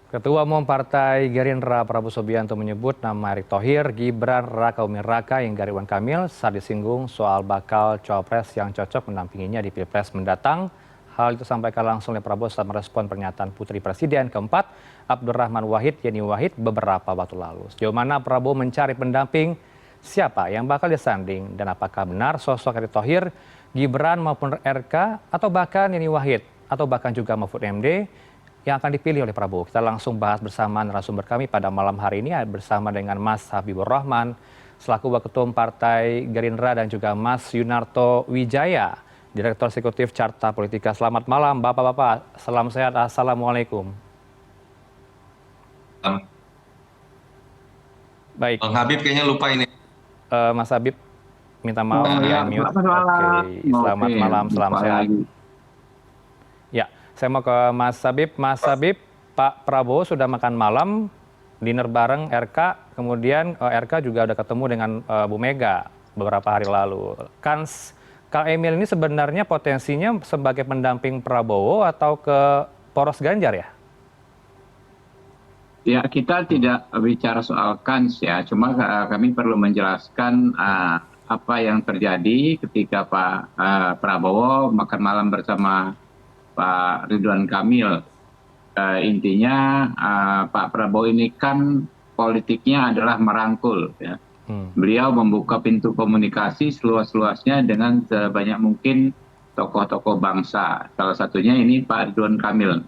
Ketua Umum Partai Gerindra Prabowo Subianto menyebut nama Erick Thohir, Gibran Raka Buming Raka hingga Ridwan Kamil saat disinggung soal bakal cawapres yang cocok mendampinginya di Pilpres mendatang. Hal itu sampaikan langsung oleh Prabowo saat merespon pernyataan Putri Presiden keempat Abdurrahman Wahid Yeni Wahid beberapa waktu lalu. Sejauh mana Prabowo mencari pendamping, siapa yang bakal disanding, dan apakah benar sosok Erick Thohir, Gibran maupun RK, atau bahkan Yeni Wahid, atau bahkan juga Mahfud MD yang akan dipilih oleh Prabowo. Kita langsung bahas bersama narasumber kami pada malam hari ini bersama dengan Mas Habibur Rahman selaku Waketum Partai Gerindra dan juga Mas Yunarto Wijaya, Direktur Eksekutif Carta Politika. Selamat malam Bapak-bapak, salam sehat, Assalamualaikum. Baik, Bang Habib kayaknya lupa ini. Mas Habib minta maaf Oh saya ya, mute. selamat malam. Oke, selamat Oke, malam, salam lupa sehat. lagi. Ya, saya mau ke Mas Habib. Mas Habib, Pak Prabowo sudah makan malam, dinner bareng RK, kemudian RK juga udah ketemu dengan Bu Mega beberapa hari lalu. Kang Emil ini sebenarnya potensinya sebagai pendamping Prabowo atau ke poros Ganjar ya? Ya, kita tidak bicara soal kans ya, cuma kami perlu menjelaskan apa yang terjadi ketika Pak Prabowo makan malam bersama Pak Ridwan Kamil. Intinya Pak Prabowo ini kan politiknya adalah merangkul ya. Beliau membuka pintu komunikasi seluas-luasnya dengan sebanyak mungkin tokoh-tokoh bangsa. Salah satunya ini Pak Ridwan Kamil.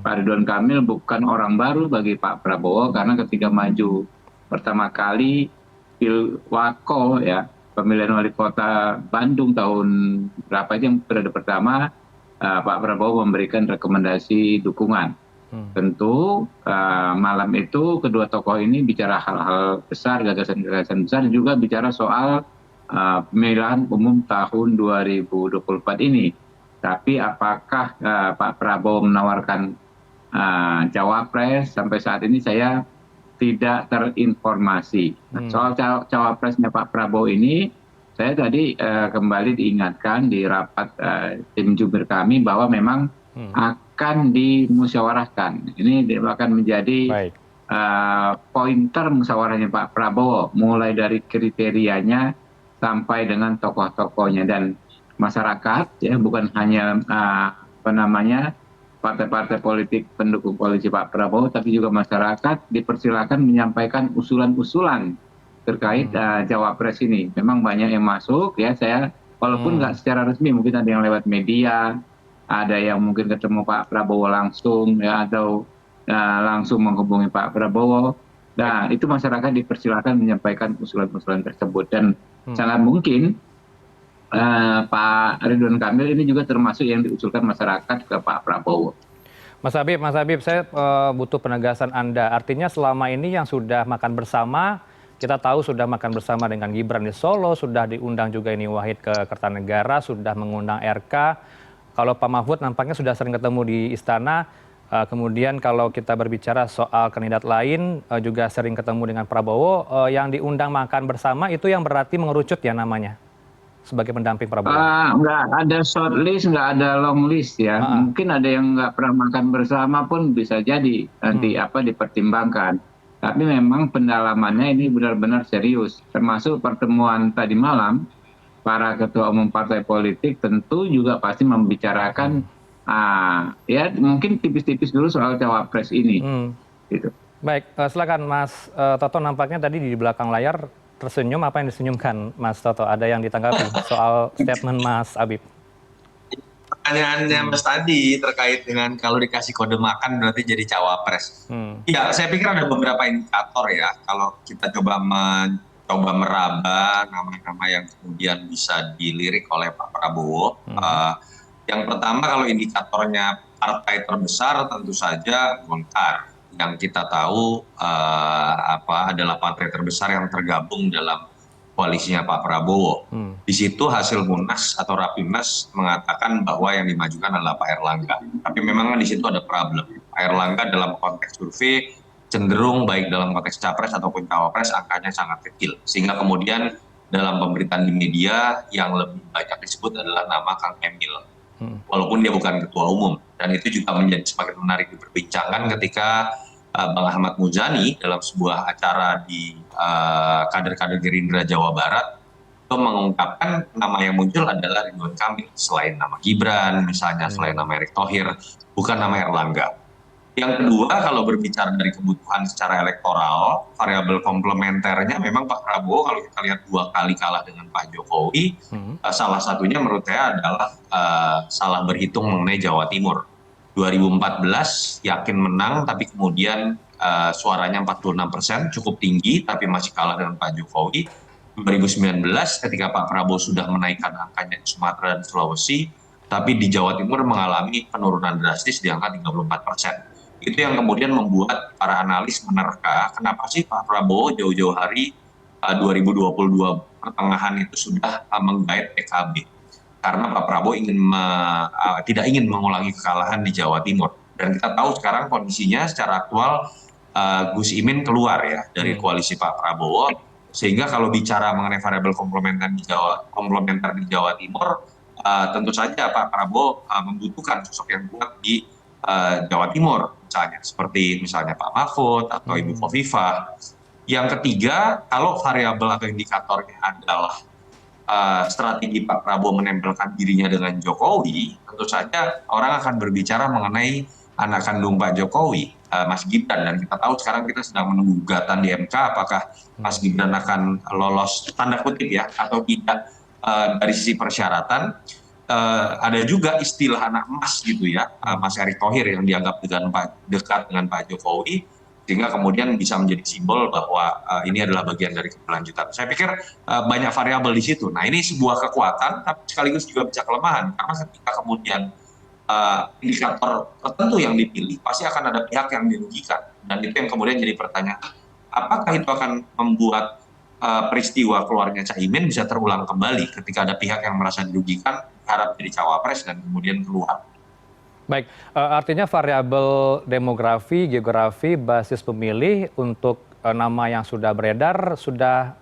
Pak Ridwan Kamil bukan orang baru bagi Pak Prabowo karena ketika maju pertama kali Pilwako ya, pemilihan wali kota Bandung tahun berapa itu yang periode pertama, Pak Prabowo memberikan rekomendasi dukungan. Tentu malam itu kedua tokoh ini bicara hal-hal besar, gagasan-gagasan besar, juga bicara soal pemilihan umum tahun 2024 ini. Tapi apakah Pak Prabowo menawarkan cawapres, sampai saat ini saya tidak terinformasi. Soal cawapresnya Pak Prabowo ini, saya tadi kembali diingatkan di rapat tim jubir kami bahwa memang akan dimusyawarahkan. Ini akan menjadi pointer musyawarahnya Pak Prabowo, mulai dari kriterianya sampai dengan tokoh-tokohnya dan masyarakat ya, bukan hanya partai-partai politik pendukung koalisi Pak Prabowo, tapi juga masyarakat dipersilakan menyampaikan usulan-usulan terkait cawapres ini. Memang banyak yang masuk ya, saya walaupun nggak secara resmi, mungkin ada yang lewat media, ada yang mungkin ketemu Pak Prabowo langsung ya, atau langsung menghubungi Pak Prabowo. Nah, itu masyarakat dipersilakan menyampaikan usulan-usulan tersebut, dan sangat mungkin Pak Ridwan Kamil ini juga termasuk yang diusulkan masyarakat ke Pak Prabowo. Mas Habib, saya butuh penegasan Anda. Artinya selama ini yang sudah makan bersama, kita tahu sudah makan bersama dengan Gibran di Solo, sudah diundang juga Yeni Wahid ke Kertanegara, sudah mengundang RK. Kalau Pak Mahfud nampaknya sudah sering ketemu di istana. Kemudian kalau kita berbicara soal kandidat lain, juga sering ketemu dengan Prabowo. Yang diundang makan bersama itu yang berarti mengerucut ya namanya sebagai pendamping Prabowo? Nggak ada short list, nggak ada long list ya. Mungkin ada yang nggak pernah makan bersama pun bisa jadi nanti dipertimbangkan. Tapi memang pendalamannya ini benar-benar serius. Termasuk pertemuan tadi malam, para ketua umum partai politik tentu juga pasti membicarakan ya mungkin tipis-tipis dulu soal cawapres ini. Gitu. Baik, silakan Mas Toto, nampaknya tadi di belakang layar tersenyum. Apa yang disenyumkan Mas Toto? Ada yang ditanggapi soal statement Mas Habib? Pertanyaannya Mas tadi terkait dengan kalau dikasih kode makan berarti jadi cawapres. Ya, saya pikir ada beberapa indikator ya. Kalau kita coba meraba nama-nama yang kemudian bisa dilirik oleh Pak Prabowo. Yang pertama, kalau indikatornya partai terbesar tentu saja Golkar. Yang kita tahu adalah partai terbesar yang tergabung dalam koalisinya Pak Prabowo. Di situ hasil Munas atau Rapimnas mengatakan bahwa yang dimajukan adalah Pak Erlangga. Tapi memang di situ ada problem. Pak Erlangga dalam konteks survei cenderung baik dalam konteks capres ataupun cawapres angkanya sangat kecil. Sehingga kemudian dalam pemberitaan di media yang lebih banyak disebut adalah nama Kang Emil. Walaupun dia bukan ketua umum. Dan itu juga menjadi semakin menarik diperbincangkan ketika Bang Ahmad Muzani dalam sebuah acara di kader-kader Gerindra Jawa Barat itu mengungkapkan nama yang muncul adalah Ridwan Kamil selain nama Gibran misalnya, selain nama Erick Thohir, bukan nama Erlangga. Yang kedua, kalau berbicara dari kebutuhan secara elektoral, variabel komplementernya memang Pak Prabowo kalau kita lihat 2 kali kalah dengan Pak Jokowi, salah satunya menurut saya adalah salah berhitung mengenai Jawa Timur. 2014 yakin menang, tapi kemudian suaranya 46%, cukup tinggi, tapi masih kalah dengan Pak Jokowi. 2019 ketika Pak Prabowo sudah menaikkan angkanya di Sumatera dan Sulawesi, tapi di Jawa Timur mengalami penurunan drastis di angka 34%. Itu yang kemudian membuat para analis menerka kenapa sih Pak Prabowo jauh-jauh hari 2022 pertengahan itu sudah menggait PKB. Karena Pak Prabowo tidak ingin mengulangi kekalahan di Jawa Timur. Dan kita tahu sekarang kondisinya secara aktual Gus Imin keluar ya dari koalisi Pak Prabowo. Sehingga kalau bicara mengenai variabel komplementer di Jawa Timur, tentu saja Pak Prabowo membutuhkan sosok yang kuat di Jawa Timur misalnya, seperti misalnya Pak Mahfud atau Ibu Khofifah. Yang ketiga, kalau variabel atau indikatornya adalah strategi Pak Prabowo menempelkan dirinya dengan Jokowi, tentu saja orang akan berbicara mengenai anak kandung Pak Jokowi, Mas Gibran. Dan kita tahu sekarang kita sedang menunggu gugatan di MK, apakah Mas Gibran akan lolos tanda kutip ya atau tidak dari sisi persyaratan. Ada juga istilah anak emas gitu ya, Mas Erick Thohir yang dianggap dekat dengan Pak Jokowi, sehingga kemudian bisa menjadi simbol bahwa ini adalah bagian dari keberlanjutan. Saya pikir banyak variabel di situ. Nah, ini sebuah kekuatan, tapi sekaligus juga bisa kelemahan, karena ketika kemudian indikator tertentu yang dipilih, pasti akan ada pihak yang dirugikan. Dan itu yang kemudian jadi pertanyaan, apakah itu akan membuat peristiwa keluarnya Caimin bisa terulang kembali ketika ada pihak yang merasa dirugikan, harap jadi cawapres dan kemudian keluar. Baik, artinya variabel demografi, geografi, basis pemilih untuk nama yang sudah beredar sudah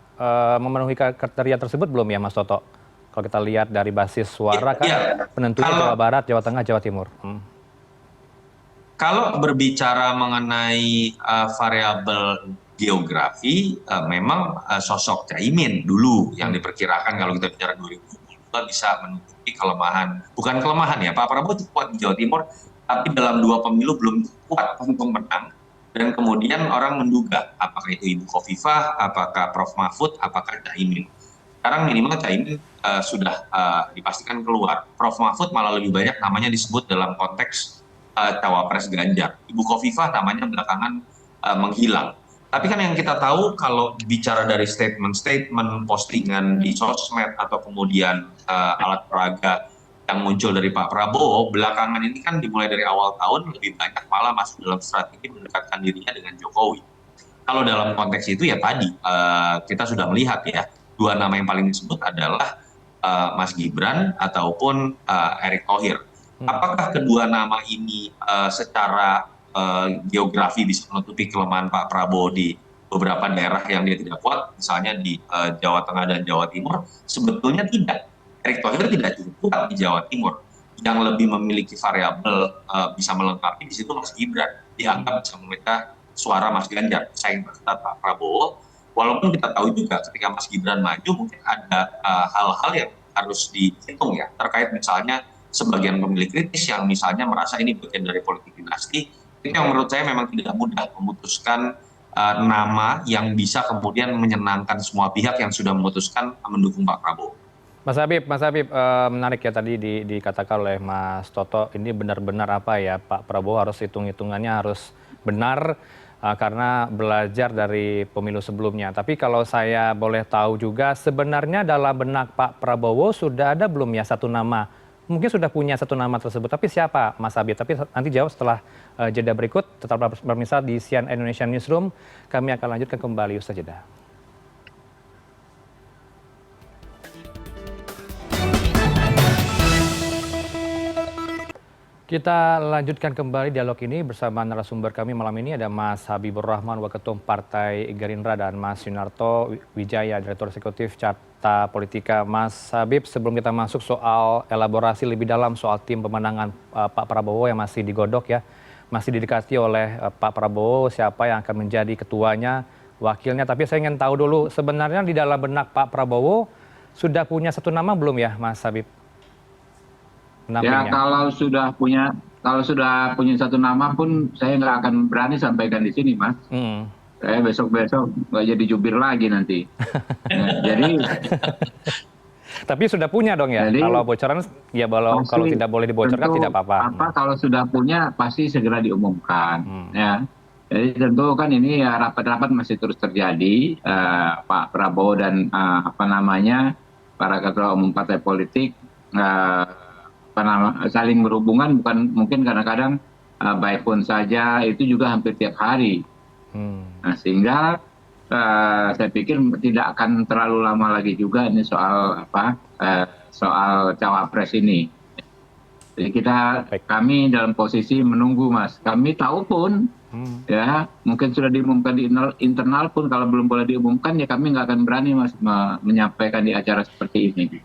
memenuhi kriteria tersebut belum ya Mas Toto? Kalau kita lihat dari basis suara kan penentunya Jawa Barat, Jawa Tengah, Jawa Timur. Kalau berbicara mengenai variabel geografi, memang sosok Caimin dulu yang diperkirakan kalau kita bicara 2022 bisa menutupi kelemahan, bukan kelemahan ya, Pak Prabowo kuat di Jawa Timur, tapi dalam 2 pemilu belum kuat untuk menang. Dan kemudian orang menduga apakah itu Ibu Khofifah, apakah Prof Mahfud, apakah Caimin. Sekarang minimal Caimin sudah dipastikan keluar. Prof Mahfud malah lebih banyak namanya disebut dalam konteks cawapres Ganjar. Ibu Khofifah namanya belakangan menghilang. Tapi kan yang kita tahu kalau bicara dari statement-statement, postingan di sosmed atau kemudian alat peraga yang muncul dari Pak Prabowo, belakangan ini kan dimulai dari awal tahun lebih banyak malah masuk dalam strategi mendekatkan dirinya dengan Jokowi. Kalau dalam konteks itu ya tadi kita sudah melihat ya, 2 nama yang paling disebut adalah Mas Gibran ataupun Erick Thohir. Apakah kedua nama ini secara geografi bisa menutupi kelemahan Pak Prabowo di beberapa daerah yang dia tidak kuat, misalnya di Jawa Tengah dan Jawa Timur? Sebetulnya tidak. Erick Thohir tidak cukup kuat di Jawa Timur. Yang lebih memiliki variabel bisa melengkapi di situ Mas Gibran, dianggap bisa memecah suara Mas Ganjar, saing berketat Pak Prabowo. Walaupun kita tahu juga ketika Mas Gibran maju mungkin ada hal-hal yang harus dihitung ya, terkait misalnya sebagian pemilih kritis yang misalnya merasa ini bagian dari politik dinasti. Itu yang menurut saya memang tidak mudah memutuskan nama yang bisa kemudian menyenangkan semua pihak yang sudah memutuskan mendukung Pak Prabowo. Mas Habib, menarik ya tadi dikatakan oleh Mas Toto, ini benar-benar apa ya Pak Prabowo harus hitung-hitungannya harus benar karena belajar dari pemilu sebelumnya. Tapi kalau saya boleh tahu juga sebenarnya dalam benak Pak Prabowo sudah ada belum ya satu nama? Mungkin sudah punya satu nama tersebut, tapi siapa Mas Habib? Tapi nanti jawab setelah jeda berikut. Tetap bermisal di CNN Indonesia Newsroom. Kami akan lanjutkan kembali usai jeda. Kita lanjutkan kembali dialog ini bersama narasumber kami malam ini ada Mas Habibur Rahman, Waketum Partai Gerindra, dan Mas Yunarto Wijaya, Direktur Eksekutif Carta Politika. Mas Habib, sebelum kita masuk soal elaborasi lebih dalam soal tim pemenangan Pak Prabowo yang masih digodok ya, masih didekati oleh Pak Prabowo siapa yang akan menjadi ketuanya, wakilnya. Tapi saya ingin tahu dulu sebenarnya di dalam benak Pak Prabowo sudah punya satu nama belum ya, Mas Habib? Ya, Pendampingnya. kalau sudah punya satu nama pun saya nggak akan berani sampaikan di sini, Mas. Hmm. Saya besok-besok nggak jadi jubir lagi nanti. Ya, jadi Tapi sudah punya dong ya. Jadi Kalau bocoran ya kalau pasti tidak boleh dibocorkan tentu tidak apa-apa. kalau sudah punya pasti segera diumumkan. Hmm. Ya. Jadi tentu kan ini ya, rapat-rapat masih terus terjadi. Pak Prabowo dan para ketua umum partai politik saling berhubungan, bukan mungkin kadang-kadang by phone saja, itu juga hampir tiap hari. Nah, sehingga saya pikir tidak akan terlalu lama lagi juga ini soal cawapres ini. Jadi kami dalam posisi menunggu, Mas. Kami tahu pun ya mungkin sudah diumumkan di internal pun, kalau belum boleh diumumkan ya kami nggak akan berani, Mas, menyampaikan di acara seperti ini.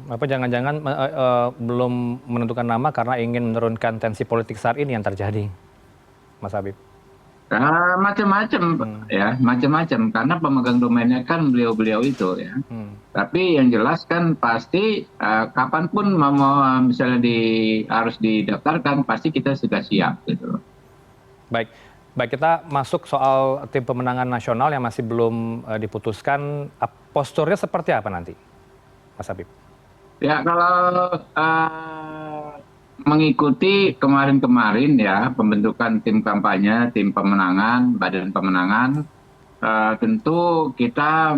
Apa jangan-jangan belum menentukan nama karena ingin menurunkan tensi politik saat ini yang terjadi, Mas Habib? Macam-macam ya, macam-macam, karena pemegang domainnya kan beliau-beliau itu ya. Tapi yang jelas kan pasti kapanpun mau misalnya harus didaftarkan pasti kita sudah siap gitu. Baik, kita masuk soal tim pemenangan nasional yang masih belum diputuskan. Posturnya seperti apa nanti, Mas Habib? Ya, kalau mengikuti kemarin-kemarin ya pembentukan tim kampanye, tim pemenangan, badan pemenangan, tentu kita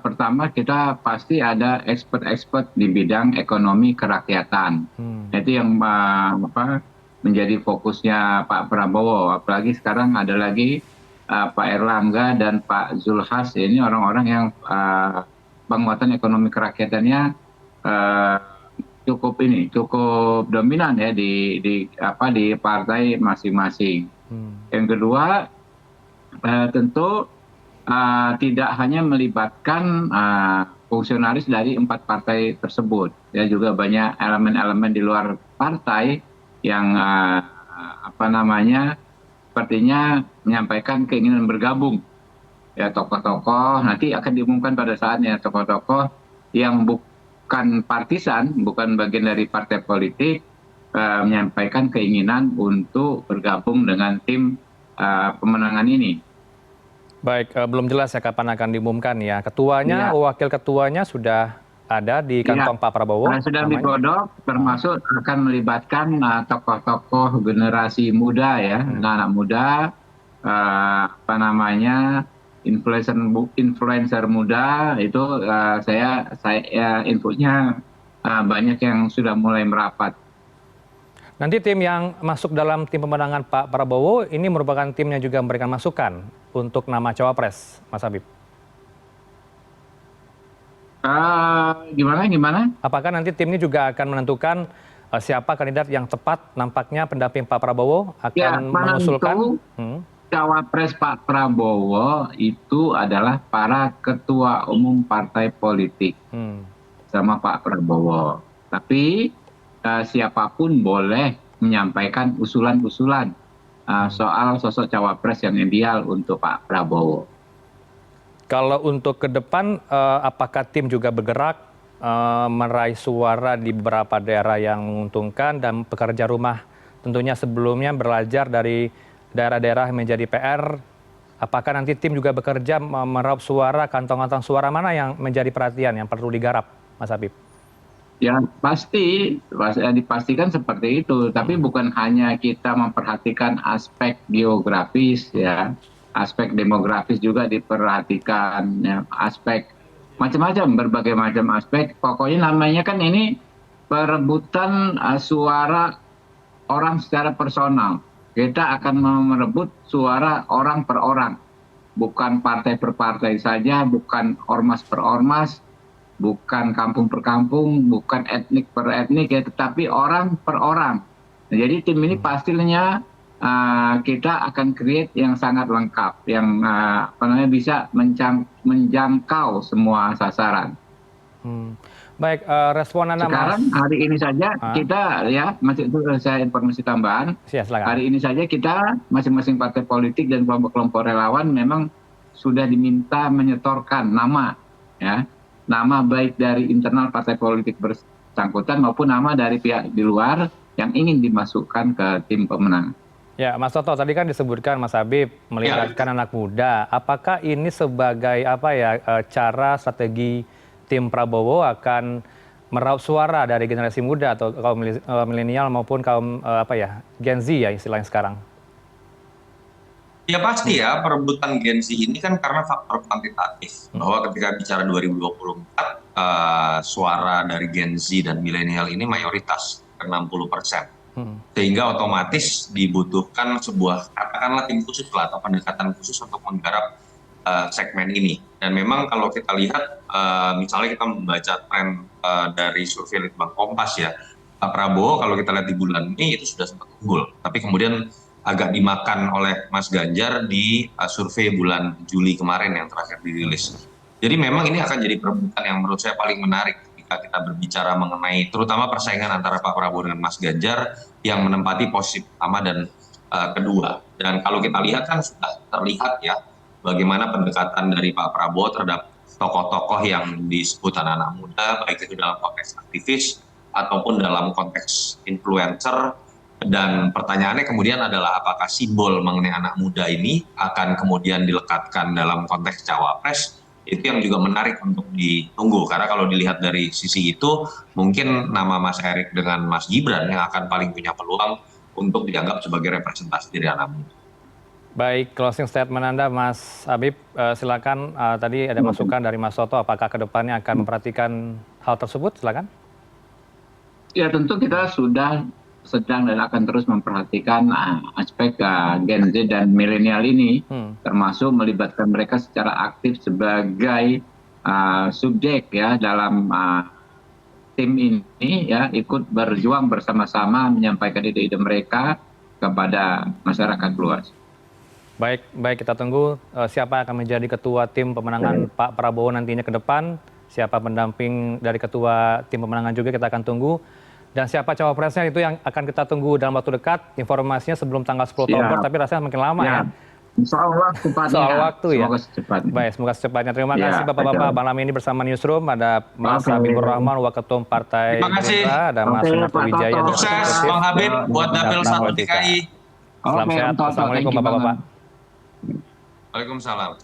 pertama kita pasti ada expert-expert di bidang ekonomi kerakyatan. Itu yang menjadi fokusnya Pak Prabowo. Apalagi sekarang ada lagi Pak Erlangga dan Pak Zulhas. Ini orang-orang yang penguatan ekonomi kerakyatannya cukup dominan ya di partai masing-masing. Yang kedua tentu tidak hanya melibatkan fungsionaris dari 4 partai tersebut, ya juga banyak elemen-elemen di luar partai yang sepertinya menyampaikan keinginan bergabung. Ya, tokoh-tokoh nanti akan diumumkan pada saatnya, tokoh-tokoh yang bukan partisan, bukan bagian dari partai politik, menyampaikan keinginan untuk bergabung dengan tim pemenangan ini. Baik, belum jelas ya kapan akan diumumkan ya. Ketuanya, wakil ketuanya sudah ada di kantong Pak Prabowo? Sudah digodok, termasuk akan melibatkan tokoh-tokoh generasi muda ya, anak muda, influencer muda itu saya infonya banyak yang sudah mulai merapat. Nanti tim yang masuk dalam tim pemenangan Pak Prabowo ini merupakan tim yang juga memberikan masukan untuk nama cawapres, Mas Habib. Gimana? Apakah nanti tim ini juga akan menentukan siapa kandidat yang tepat nampaknya pendamping Pak Prabowo akan mengusulkan? Cawapres Pak Prabowo itu adalah para ketua umum partai politik sama Pak Prabowo. Tapi siapapun boleh menyampaikan usulan-usulan soal sosok cawapres yang ideal untuk Pak Prabowo. Kalau untuk ke depan, apakah tim juga bergerak meraih suara di beberapa daerah yang menguntungkan dan pekerja rumah tentunya sebelumnya belajar dari daerah-daerah yang menjadi PR, apakah nanti tim juga bekerja meraup suara, kantong-kantong suara mana yang menjadi perhatian, yang perlu digarap, Mas Habib? Ya pasti dipastikan seperti itu, tapi bukan hanya kita memperhatikan aspek geografis ya, aspek demografis juga diperhatikan, ya, aspek macam-macam, berbagai macam aspek. Pokoknya namanya kan ini perebutan suara orang secara personal. Kita akan merebut suara orang per orang, bukan partai per partai saja, bukan ormas per ormas, bukan kampung per kampung, bukan etnik per etnik, ya, tetapi orang per orang. Nah, jadi tim ini pastinya kita akan create yang sangat lengkap, yang bisa menjangkau semua sasaran. Baik, respon Anda Sekarang Mas. hari ini saja kita ya, masih itu saya informasi tambahan. Silakan. Hari ini saja kita masing-masing partai politik dan kelompok-kelompok relawan memang sudah diminta menyetorkan nama, ya, nama baik dari internal partai politik bersangkutan maupun nama dari pihak di luar yang ingin dimasukkan ke tim pemenang. Ya, Mas Toto, tadi kan disebutkan Mas Habib melibatkan anak muda. Apakah ini sebagai cara strategi tim Prabowo akan meraup suara dari generasi muda atau kaum milenial maupun kaum Gen Z ya istilahnya sekarang? Ya pasti ya, perebutan Gen Z ini kan karena faktor kuantitatif. Bahwa ketika bicara 2024, suara dari Gen Z dan milenial ini mayoritas, 60%. Sehingga otomatis dibutuhkan sebuah, katakanlah tim khusus lah, atau pendekatan khusus untuk menggarap segmen ini. Dan memang kalau kita lihat, misalnya kita membaca tren dari survei Litbang Kompas ya, Pak Prabowo kalau kita lihat di bulan Mei itu sudah sempat unggul. Tapi kemudian agak dimakan oleh Mas Ganjar di survei bulan Juli kemarin yang terakhir dirilis. Jadi memang ini akan jadi perebutan yang menurut saya paling menarik ketika kita berbicara mengenai terutama persaingan antara Pak Prabowo dengan Mas Ganjar yang menempati posisi pertama dan kedua. Dan kalau kita lihat kan sudah terlihat ya bagaimana pendekatan dari Pak Prabowo terhadap tokoh-tokoh yang disebut anak-anak muda, baik itu dalam konteks aktivis ataupun dalam konteks influencer. Dan pertanyaannya kemudian adalah apakah simbol mengenai anak muda ini akan kemudian dilekatkan dalam konteks cawapres, itu yang juga menarik untuk ditunggu. Karena kalau dilihat dari sisi itu, mungkin nama Mas Erick dengan Mas Gibran yang akan paling punya peluang untuk dianggap sebagai representasi dari anak muda. Baik, closing statement Anda Mas Habib, silakan. Tadi ada masukan dari Mas Toto, apakah kedepannya akan memperhatikan hal tersebut? Silakan. Ya tentu kita sudah sedang dan akan terus memperhatikan aspek Gen Z dan milenial ini, termasuk melibatkan mereka secara aktif sebagai subjek ya dalam tim ini ya, ikut berjuang bersama-sama menyampaikan ide-ide mereka kepada masyarakat luas. Baik, kita tunggu siapa akan menjadi ketua tim pemenangan Pak Prabowo nantinya ke depan, siapa pendamping dari ketua tim pemenangan juga kita akan tunggu. Dan siapa cawapresnya itu yang akan kita tunggu dalam waktu dekat, informasinya sebelum tanggal 10 Oktober, tapi rasanya makin lama ya. Soal waktu ya. Semoga secepatnya. Baik, semoga secepatnya. Terima kasih Bapak-Bapak malam ini bersama Newsroom. Ada Mas Habibur Rahman, Waketum Partai Gerindra, ada Mas Sunarto Wijaya. Sukses Bang Habib buat Dapil 1 DKI. Salam sehat. Assalamualaikum Bapak-Bapak. Waalaikumsalam.